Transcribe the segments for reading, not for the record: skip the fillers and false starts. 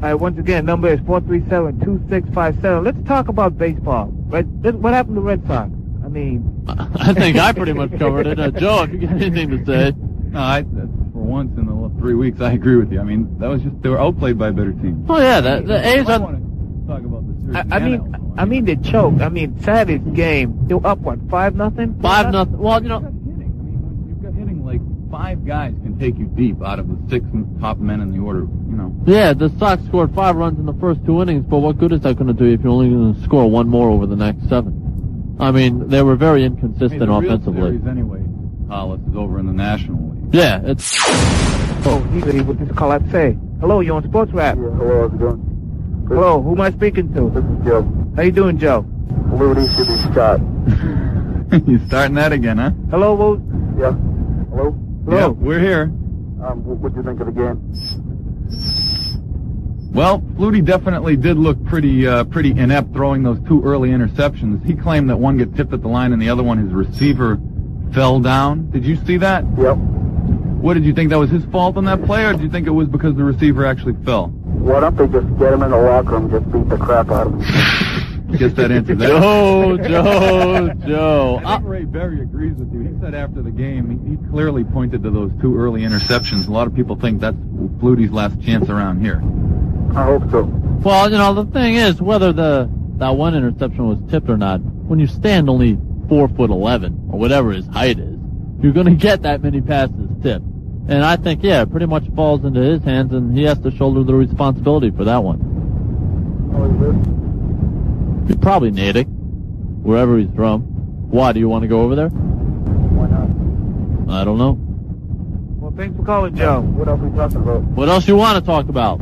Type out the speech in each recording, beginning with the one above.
All right, once again, number is 437-2657. Let's talk about baseball. Right? What happened to Red Sox? I mean... I think I pretty much covered it. Joe, if you got anything to say. No, for once in the 3 weeks, I agree with you. I mean, that was just, they were outplayed by a better team. Oh, yeah, the A's I want to talk about the series. I mean, they choked. I mean, Saturday's game, they were up, what, 5-0? 5-0. Well, you know... You've got hitting like 5 guys can take you deep out of the 6 top men in the order, you know. Yeah, the Sox scored 5 runs in the first 2 innings, but what good is that going to do if you're only going to score 1 more over the next 7? I mean, they were very inconsistent offensively. The real series anyway, Hollis, is over in the National League. Yeah, it's... Oh, easily with this call, I'd say. Hello, you're on SportsRap. Yeah, hello, how's it going? Hello, who am I speaking to? This is Joe. How you doing, Joe? Flutie should be shot. You starting that again, huh? Hello, Yeah. Hello? Hello. Yeah, we're here. What'd you think of the game? Well, Flutie definitely did look pretty inept throwing those 2 early interceptions. He claimed that one got tipped at the line and the other one, his receiver, fell down. Did you see that? Yep. What, did you think that was his fault on that play, or did you think it was because the receiver actually fell? Why don't they just get him in the locker room, just beat the crap out of him? I guess that answers that. Joe. I think Ray Berry agrees with you. He said after the game, he clearly pointed to those 2 early interceptions. A lot of people think that's Flutie's last chance around here. I hope so. Well, you know, the thing is, whether that one interception was tipped or not, when you stand only 4'11", or whatever his height is, you're going to get that many passes tipped. And I think, yeah, it pretty much falls into his hands, and he has to shoulder the responsibility for that one. Oh, he He's probably Natick, wherever he's from. Why, do you want to go over there? Why not? I don't know. Well, thanks for calling, Joe. What else are we talking about? What else you want to talk about?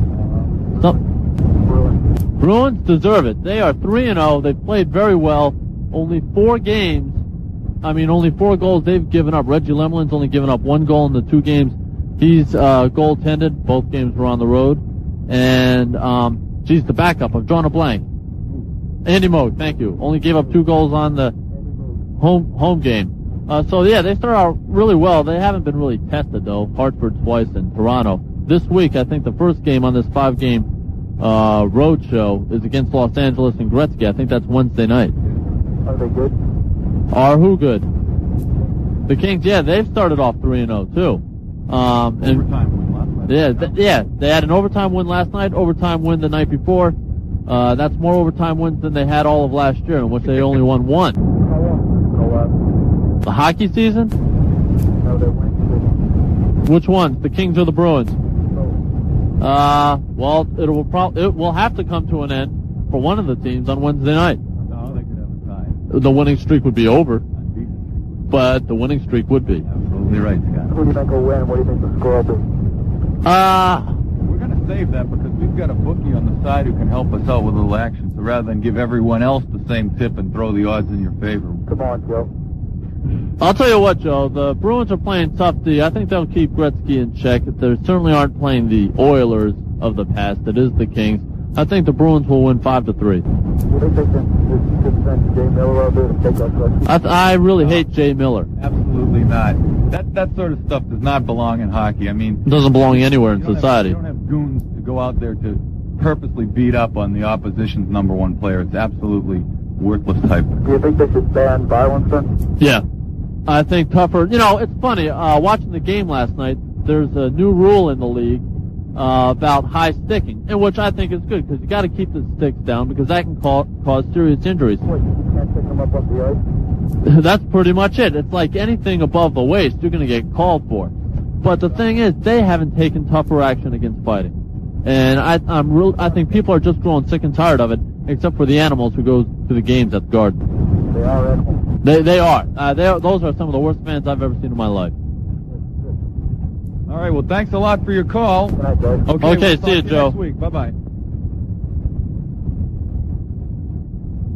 Bruins deserve it. They are 3-0. They've played very well. Only 4 goals they've given up. Reggie Lemlin's only given up 1 goal in the 2 games. He's goaltended. Both games were on the road. And, the backup. I've drawn a blank. Andy Moog, thank you. Only gave up 2 goals on the home game. They started out really well. They haven't been really tested, though. Hartford twice and Toronto. This week, I think the first game on this 5-game road show is against Los Angeles and Gretzky. I think that's Wednesday night. Are they good? Are who good? The Kings, yeah, they've started off 3-0 too. Overtime win last night. They had an overtime win last night, overtime win the night before. That's more overtime wins than they had all of last year, in which they only won 1. The hockey season? No, they're winning. Which ones? The Kings or the Bruins? Well, it will have to come to an end for one of the teams on Wednesday night. No, they could have a tie. The winning streak would be over, but the winning streak would be. Absolutely right, Scott. Who do you think will win? What do you think the score will be? We're going to save that because we've got a bookie on the side who can help us out with a little action. So rather than give everyone else the same tip and throw the odds in your favor. Come on, Joe. I'll tell you what, Joe. The Bruins are playing tough D. I think they'll keep Gretzky in check. They certainly aren't playing the Oilers of the past. It is the Kings. I think the Bruins will win 5-3. Do you think they can send Jay Miller out there to take out Gretzky? I really hate Jay Miller. Absolutely not. That sort of stuff does not belong in hockey. I mean, It doesn't belong anywhere in society. You don't have goons to go out there to purposely beat up on the opposition's number 1 player. It's absolutely worthless type. Do you think they should ban violence then? Yeah. I think tougher. You know, it's funny, watching the game last night, there's a new rule in the league about high sticking, in which I think is good, because you got to keep the sticks down, because that can cause serious injuries. What, you can't pick them up off the ice? That's pretty much it. It's like anything above the waist, you're going to get called for. But the thing is, they haven't taken tougher action against fighting. And I think people are just growing sick and tired of it, except for the animals who go to the games at the Garden. They are animals. They are. Those are some of the worst fans I've ever seen in my life. All right, well, thanks a lot for your call. Good night, guys. Okay, see you, Joe. Next week. Bye-bye.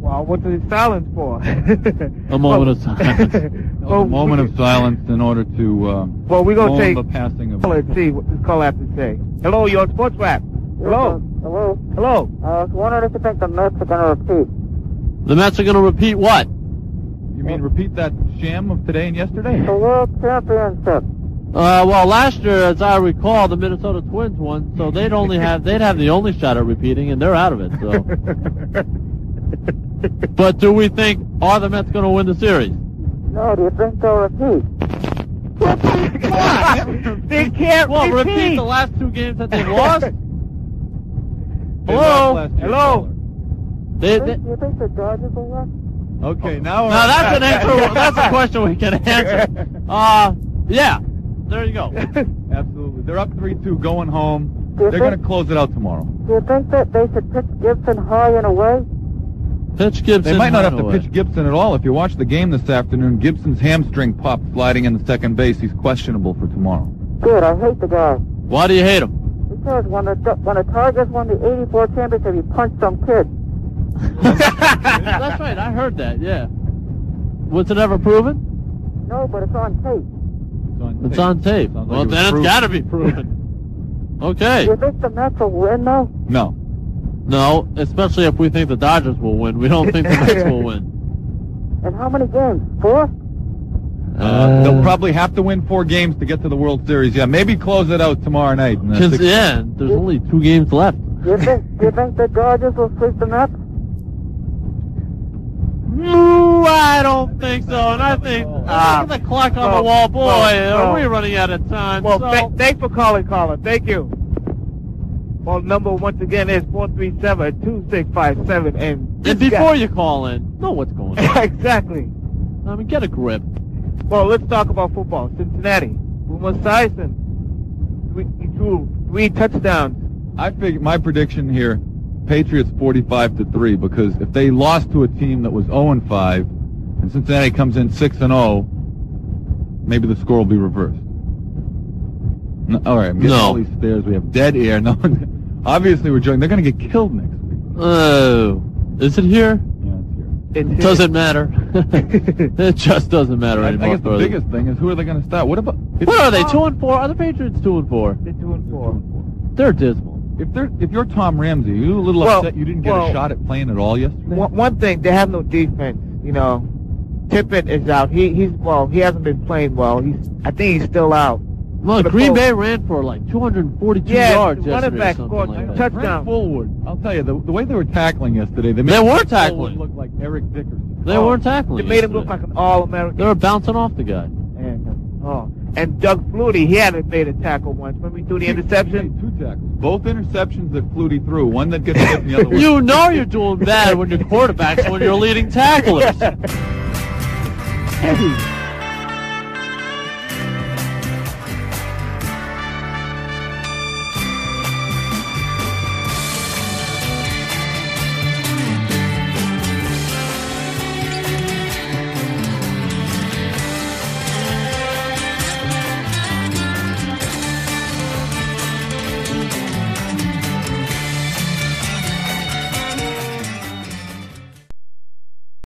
Wow, what's the silence for? A moment of silence. A moment of silence in order to well, we're going to take the passing of... Let's see what this call has to say. Hello, you're on SportsRap. Hello. Hello. Hello. I was wondering if you think the Mets are going to repeat. The Mets are going to repeat what? You mean repeat that sham of today and yesterday? The World Championship. Well, last year, as I recall, the Minnesota Twins won, so they'd have the only shot at repeating, and they're out of it. So. But do we think are the Mets going to win the series? No, do you think they'll repeat? Come on. They can't repeat the last 2 games that they've lost? Hello? Do you think the Dodgers will win? Okay, now that's an answer. That's a question we can answer. Yeah. There you go. Absolutely. They're up 3-2 going home. They're going to close it out tomorrow. Do you think that they should pitch Gibson high and away? Pitch Gibson. They might not have to away. pitch Gibson at all. If you watch the game this afternoon, Gibson's hamstring popped sliding in the second base. He's questionable for tomorrow. Good, I hate the guy. Why do you hate him? Because when the Tigers won the '84 championship, he punched some kid. That's right. I heard that. Yeah. Was it ever proven? No, but it's on tape. It's on tape. Sounds like Well, it was then it's proven. got to be proven. Okay. Do you think the Mets will win, though? No. No, especially if we think the Dodgers will win. We don't think the Mets will win. And how many games? 4? They'll probably have to win 4 games to get to the World Series. Yeah, maybe close it out tomorrow night. Because, yeah, there's only 2 games left. Do you think the Dodgers will sweep the Mets? No, I don't think so. And I think, look at the clock on the wall. Boy, are we running out of time. Well, so, thanks for calling, caller. Thank you. Well, number once again is 437-2657. And before you call in, know what's going on. Exactly. I mean, get a grip. Well, let's talk about football. Cincinnati. Boomer Esiason. He threw 3 touchdowns. I figure my prediction here, Patriots 45-3, because if they lost to a team that was 0-5 and Cincinnati comes in 6-0, maybe the score will be reversed. No, all right, I'm getting all these stairs. We have dead air. No one's, obviously, we're joking. They're going to get killed next week. Oh, is it here? Yeah, it's here. It doesn't matter. It just doesn't matter anymore. I guess the biggest thing is who are they going to start? What about? What are they? 2-4? Are the Patriots 2-4? They're 2-4. They're dismal. If you're Tom Ramsey, you a little upset you didn't get a shot at playing at all yesterday. One thing, they have no defense. You know, Tippett is out. He hasn't been playing well. I think he's still out. Well, Green Bay ran for like 242 yards yesterday. Running back or scored something like 2 that. touchdowns. Forward. I'll tell you, the way they were tackling yesterday, they were Forward tackling. look like Eric Dickerson. They weren't tackling. They made him look like an All-American. They were bouncing off the guy. And Doug Flutie, he hadn't made a tackle once. When we threw the interception. 2 tackles. Both interceptions that Flutie threw. One that gets hit and the other one. You know you're doing bad when your quarterback's when you're leading tacklers.